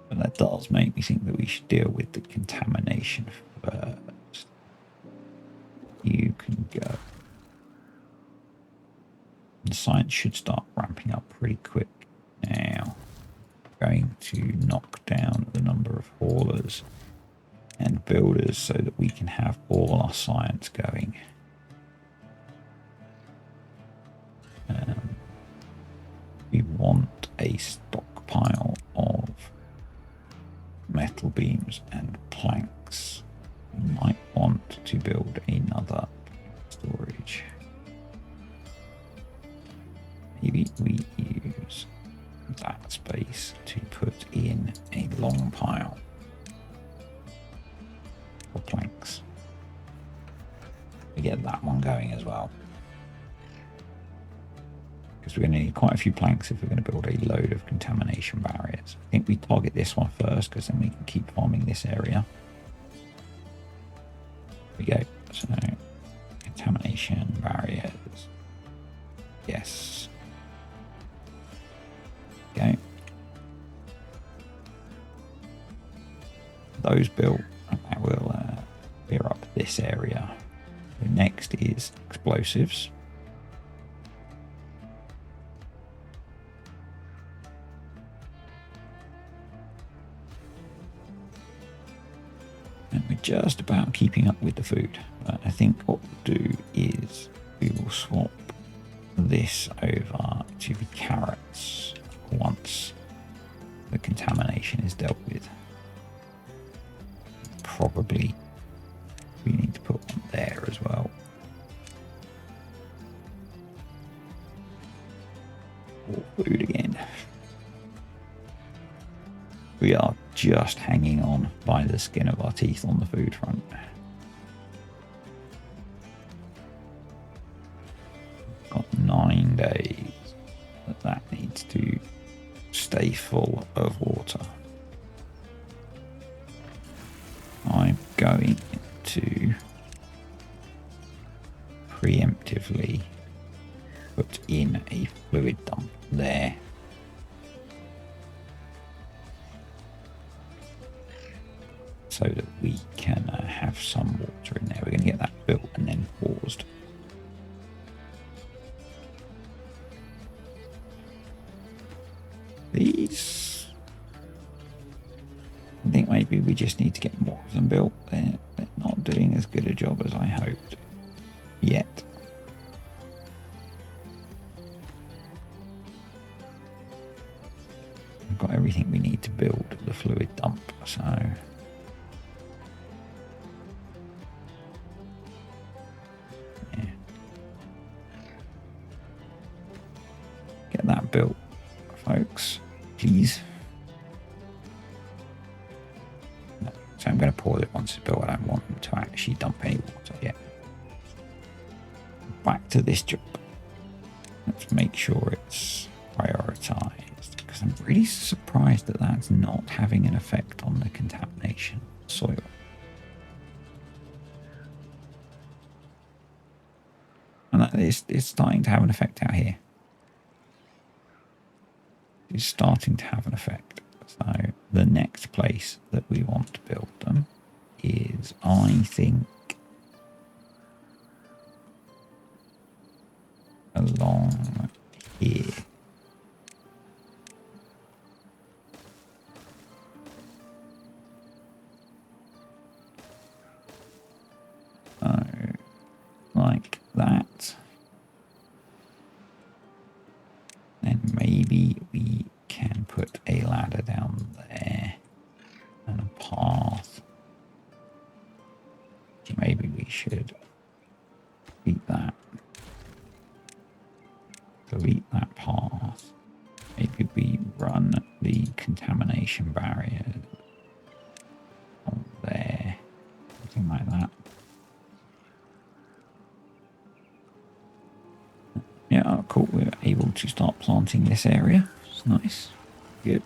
But that does make me think that we should deal with the contamination first. You can go. The science should start ramping up pretty quick now. Going to knock down the number of haulers and builders so that we can have all our science going. We want a stockpile of metal beams and planks. We might want to build another storage. Maybe we use that space to put in a long pile of planks. We get that one going as well. Because we're going to need quite a few planks if we're going to build a load of contamination barriers. I think we target this one first, because then we can keep farming this area. There we go. So, contamination barriers. Yes. Okay. Those built, and that will clear up this area. So next is explosives. And we're just about keeping up with the food. But I think what we'll do is we will swap this over to the carrots once the contamination is dealt with. Probably we need to put one there as well. More food again. We are just hanging on by the skin of our teeth on the food front. Got 9 days that needs to stay full of water. I'm going to preemptively put in a fluid dump there. So that we can have some water in there. We're going to get that built and then paused. These, I think maybe we just need to get more of them built. They're not doing as good a job as I hoped yet. We've got everything we need to build the fluid dump, so get that built, folks, please. So I'm going to once it's built, I don't want them to actually dump any water yet. Back to this job. Let's make sure it's prioritized, because I'm really surprised that that's not having an effect on the contamination of the soil. And that is, it's starting to have an effect out here. It's starting to have an effect. So the next place that we want to build them is, I think, along here. So, like that. Then maybe we can put a ladder down there and a path. Maybe we should delete that. Delete that path. Maybe we run the contamination barrier on there. Something like that. Yeah, cool. We're able to start planting this area. It's nice. Good.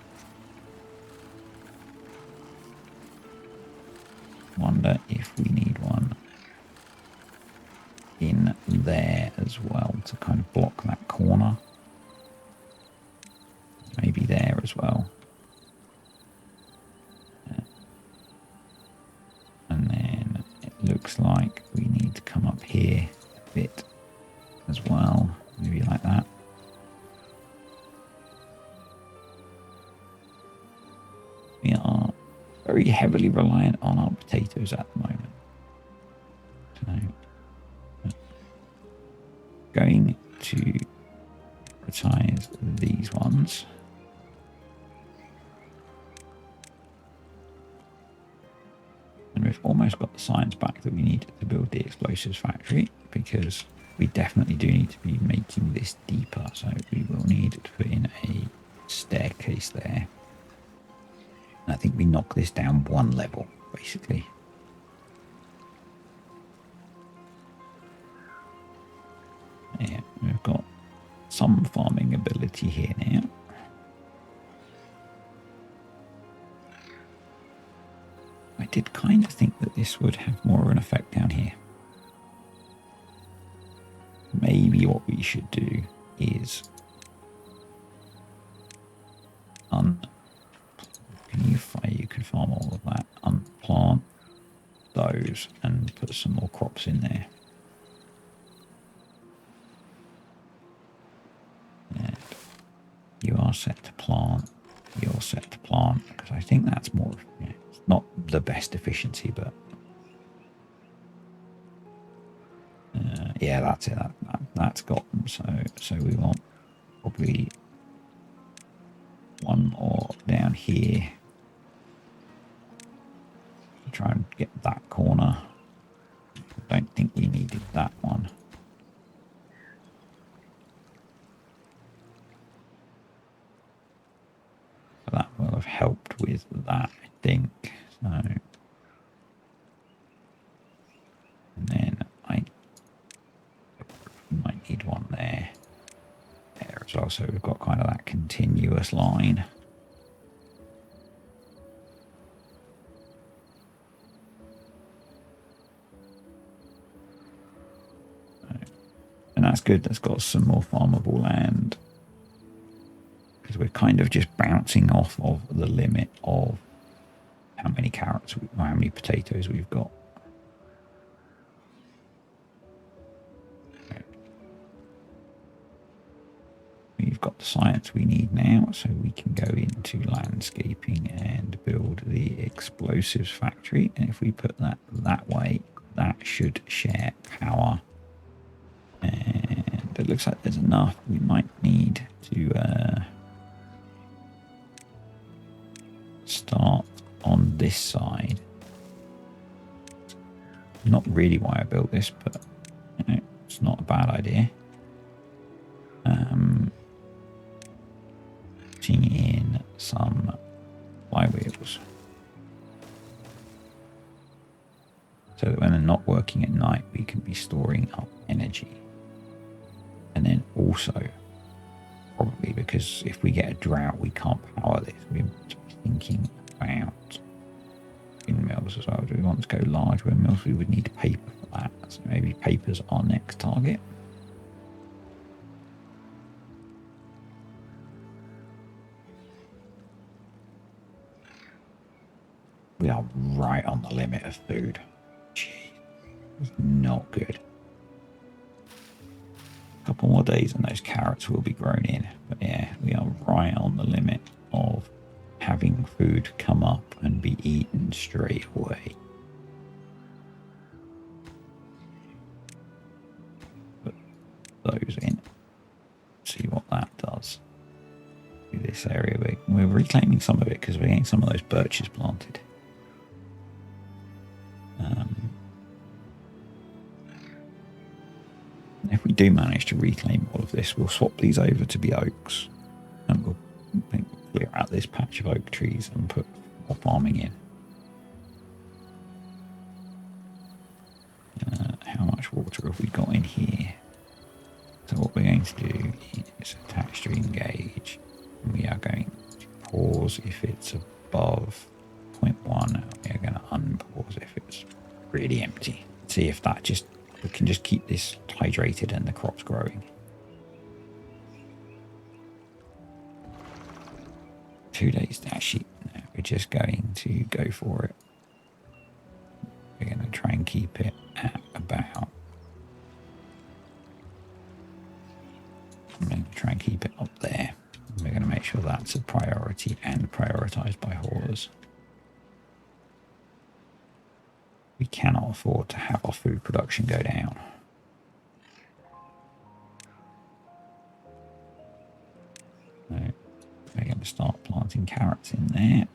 Wonder if we need one in there as well to kind of block that corner. Maybe there as well. And then it looks like we need to come up here a bit as well. Maybe like that. We are very heavily reliant on our potatoes at the moment. So, going to prioritize these ones. And we've almost got the science back that we need to build the explosives factory, because we definitely do need to be making this deeper. So we will need to put in a staircase there. And I think we knock this down one level, basically. Yeah, we've got some farming ability here now. I did kind of think that this would have more of an effect down here. Maybe what we should do is you can farm all of that, unplant those and put some more crops in there. And you are set to plant. You're set to plant, because I think that's more, it's not the best efficiency, but yeah, that's it. That's got them. So we want probably one more down here. Try and get that corner. I don't think we needed that one. But that will have helped with that, I think. So, and then I might need one there as well. So we've got kind of that continuous line. And that's good. That's got some more farmable land, because we're kind of just bouncing off of the limit of how many carrots or how many potatoes we've got. We've got the science we need now, so we can go into landscaping and build the explosives factory. And if we put that way, that should share power. And it looks like there's enough. We might need to start on this side. Not really why I built this, but it's not a bad idea. Putting in some flywheels. so that when they're not working at night, we can be storing up energy. And then also, probably because if we get a drought, we can't power this. We're thinking about windmills as well. Do we want to go large windmills? We would need paper for that. So maybe paper's our next target. We are right on the limit of food. Jeez, it's not good. A couple more days and those carrots will be grown in. But yeah, we are right on the limit of having food come up and be eaten straight away. Put those in. See what that does. This area, we're reclaiming some of it because we're getting some of those birches planted. If we do manage to reclaim all of this, we'll swap these over to be oaks, and we'll clear out this patch of oak trees and put more farming in. How much water have we got in here? So what we're going to do is attach to engage. We are going to pause if it's above 0.1. We are going to unpause if it's really empty. See if that we can just keep this hydrated and the crops growing. 2 days. Actually, no, we're just going to go for it. We're going to try and keep it at about. I'm going to try and keep it up there. We're going to make sure that's a priority and prioritized by haulers. We cannot afford to have our food production go down. So we're going to start planting carrots in there.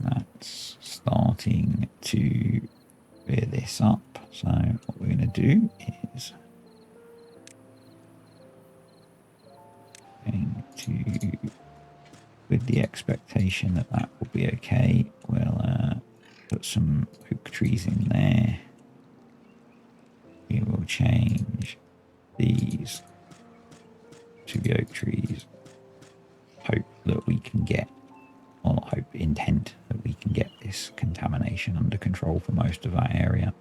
That's starting to clear this up. So what we're going to do is with the expectation that that will be okay, we'll put some oak trees in there. We will change these to the oak trees. Hope that we can get, or not hope, intent that we can get this contamination under control for most of our area.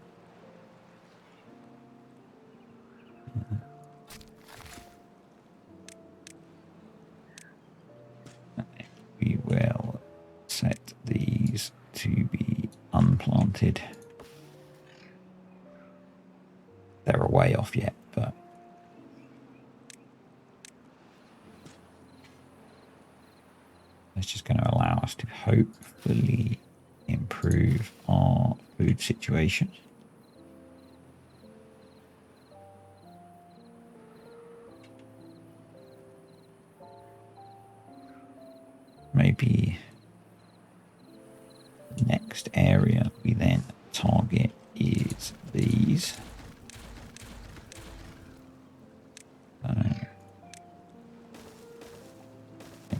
We will set these to be unplanted. They're a way off yet, but it's just going to allow us to hopefully improve our food situation. Maybe the next area we then target is these.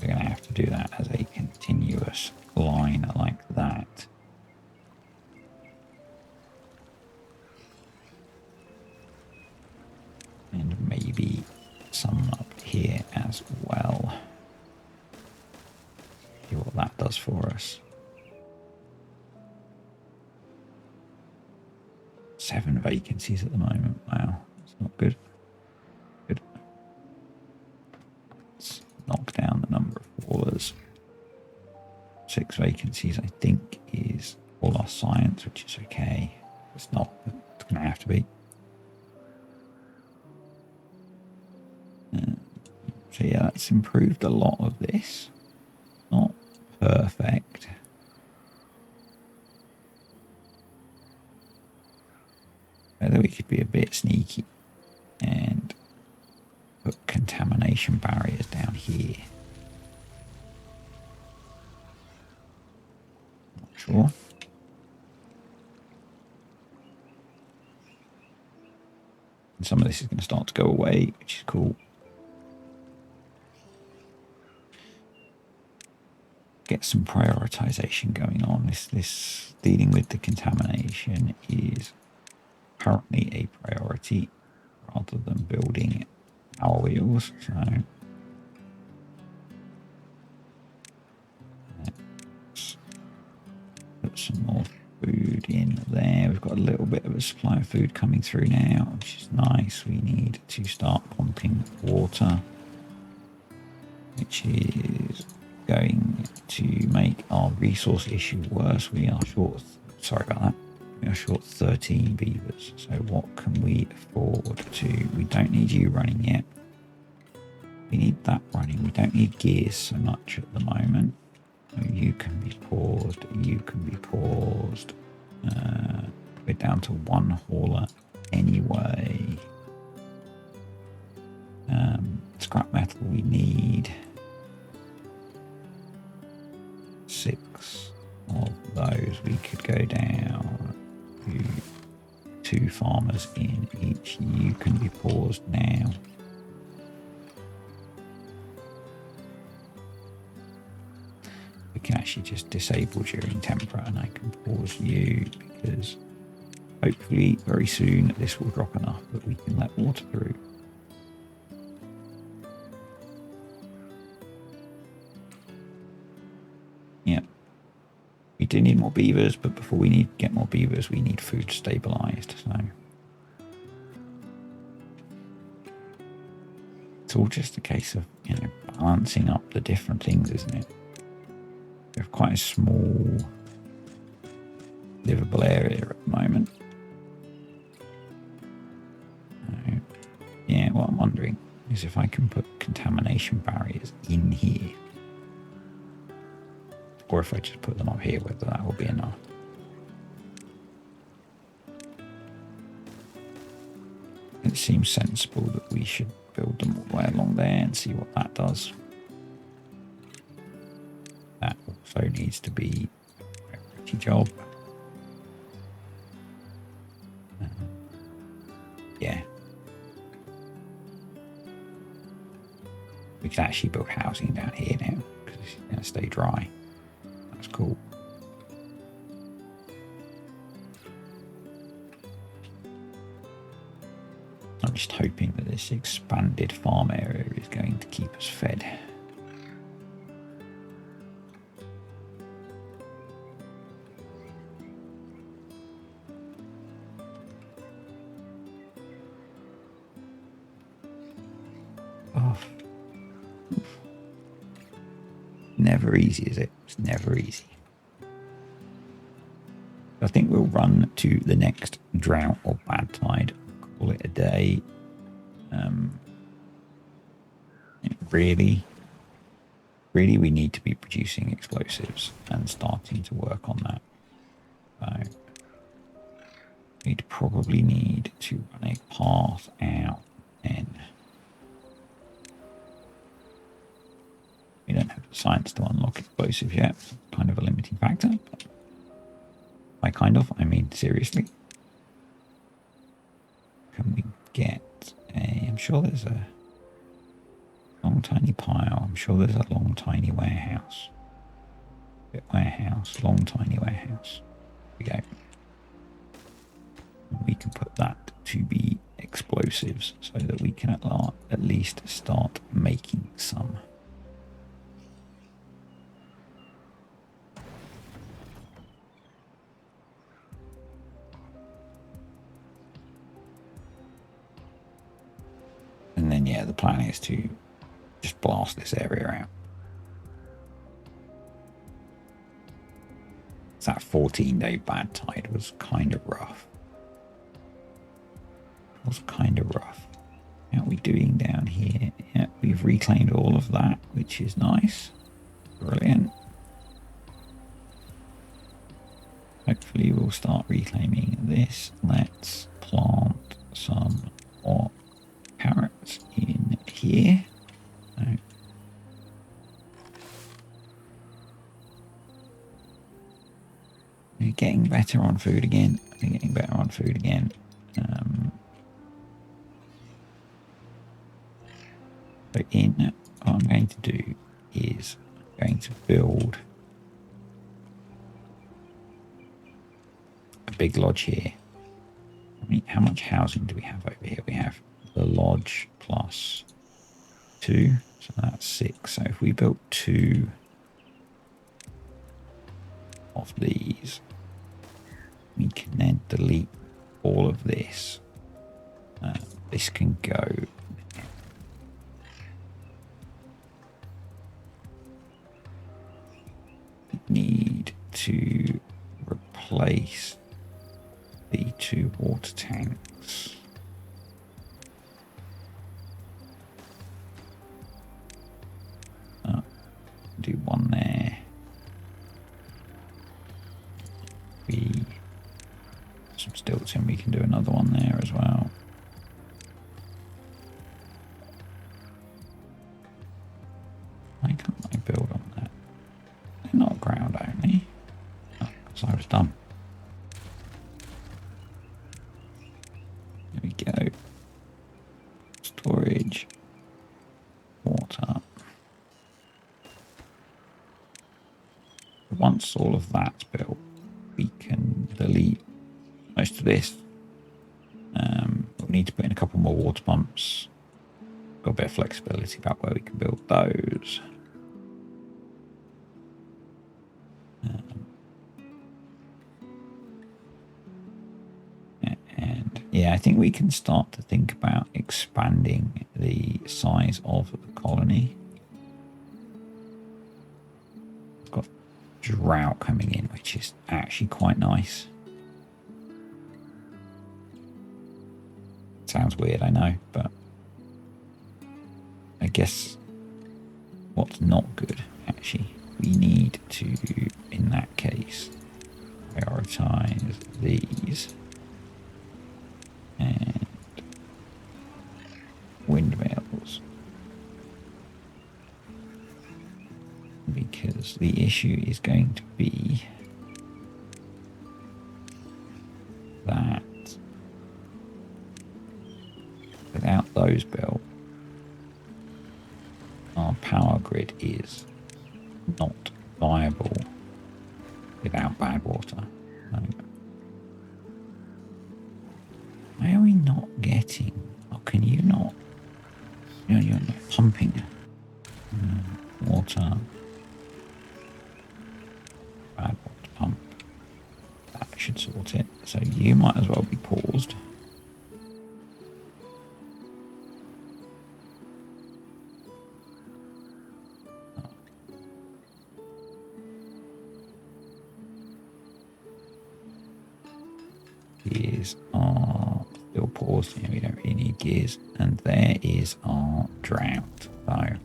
We're going to have to do that as a continuous line like that. And maybe some up here as well. See what that does for us. 7 vacancies at the moment. Wow, that's not good. Good. Let's knock down the number of haulers. 6 vacancies, I think, is all our science, which is okay. It's not, but it's going to have to be. So yeah, that's improved a lot of this. Not perfect. Whether we could be a bit sneaky and put contamination barriers down here. Not sure. And some of this is going to start to go away, which is cool. Get some prioritization going on. This dealing with the contamination is currently a priority rather than building our wheels. So let's put some more food in there. We've got a little bit of a supply of food coming through now, which is nice. We need to start pumping water, which is going to make our resource issue worse. We are short, sorry about that. We are short 13 beavers. So what can we afford to? We don't need you running yet. We need that running. We don't need gears so much at the moment. So you can be paused. You can be paused. We're down to one hauler anyway. Scrap metal we need 6 of those. We could go down to 2 farmers in each. You can be paused now. We can actually just disable during temper, and I can pause you because hopefully very soon this will drop enough that we can let water through. Yeah, we do need more beavers, but before we get more beavers, we need food stabilized. So it's all just a case of, you know, balancing up the different things, isn't it? We have quite a small livable area at the moment. So, yeah, what I'm wondering is if I can put contamination barriers in here, or if I just put them up here, whether that will be enough. It seems sensible that we should build them all the way along there and see what that does. That also needs to be a pretty job. Yeah. We can actually build housing down here now because it's going to stay dry. That's cool. I'm just hoping that this expanded farm area is going to keep us fed. Oh. Never easy, is it? It's never easy. I think we'll run to the next drought or bad tide. Call it a day. Really, we need to be producing explosives and starting to work on that. So we'd probably need to run a path out then. We don't have the science to unlock explosives yet. Kind of a limiting factor. But by kind of, I mean seriously. Can we get a... I'm sure there's a long tiny pile. I'm sure there's a long tiny warehouse. Warehouse, long tiny warehouse. Here we go. We can put that to be explosives so that we can at least start making some. And then, yeah, the plan is to just blast this area out. So that 14-day bad tide was kind of rough. It was kind of rough. How are we doing down here? Yeah, we've reclaimed all of that, which is nice. Brilliant. Hopefully we'll start reclaiming this. Let's plant some more carrots in here. So, we're getting better on food again. We're getting better on food again. So what I'm going to do is I'm going to build a big lodge here. How much housing do we have over here? We have the lodge plus 2, so that's 6. So if we built 2 of these, we can then delete all of this. This can go. We need to replace the 2 water tanks. Do one there. Some stilts in, we can do another one there as well. Why can't I build on that? They're not ground only. Oh, because I was done. There we go. Storage. Water. Once all of that's built, we can delete most of this. We need to put in a couple more water pumps. Got a bit of flexibility about where we can build those. And yeah, I think we can start to think about expanding the size of the colony. We've got drought coming in, which is actually quite nice. Sounds weird, I know, but I guess what's not good, actually, we need to, in that case, prioritize these and windmills, because the issue is going to be that without those built, our power grid is not viable without bad water. No. Why are we not getting? Oh, can you not? You're not pumping water. Bad water pump. That should sort it. So you might as well be paused. Gears are still paused. Yeah, we don't really need gears. And there is our drought. So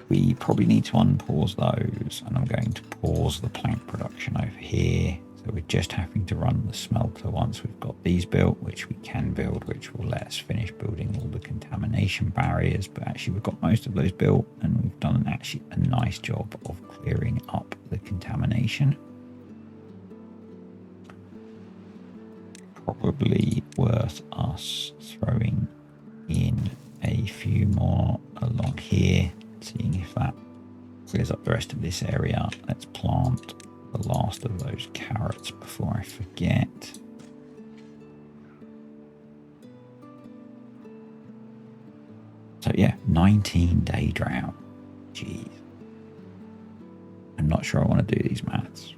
we probably need to unpause those, and I'm going to pause the plank production over here. So we're just having to run the smelter once we've got these built, which we can build, which will let us finish building all the contamination barriers. But actually we've got most of those built, and we've done actually a nice job of clearing up the contamination. Probably worth us throwing in a few more along here, seeing if that clears up the rest of this area. Let's plant the last of those carrots before I forget. So yeah, 19-day drought. Jeez. I'm not sure I want to do these maths.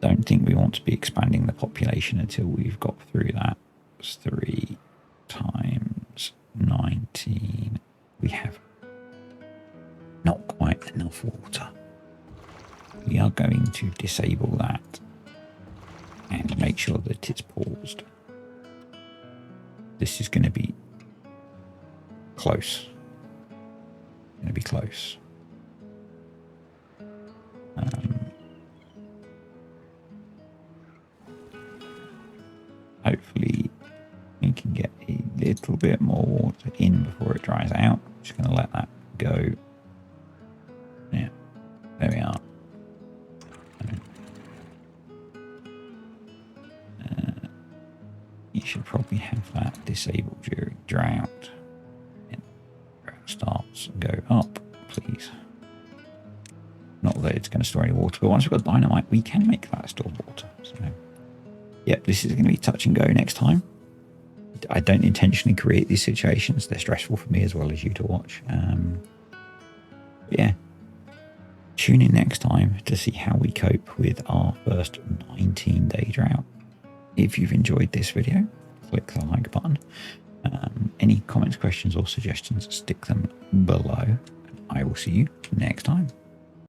Don't think we want to be expanding the population until we've got through that. It's 3 times 19. We have not quite enough water. We are going to disable that and make sure that it's paused. This is going to be close. Going to be close. Hopefully we can get a little bit more water in before it dries out. Just going to let that go. Yeah, there we are. You should probably have that disabled during drought. And drought starts, go up, please. Not that it's going to store any water, but once we've got dynamite, we can make that store water. So, yep, this is going to be touch and go next time. I don't intentionally create these situations. They're stressful for me as well as you to watch. Yeah. Tune in next time to see how we cope with our first 19-day drought. If you've enjoyed this video, click the like button. Any comments, questions, or suggestions, stick them below. I will see you next time.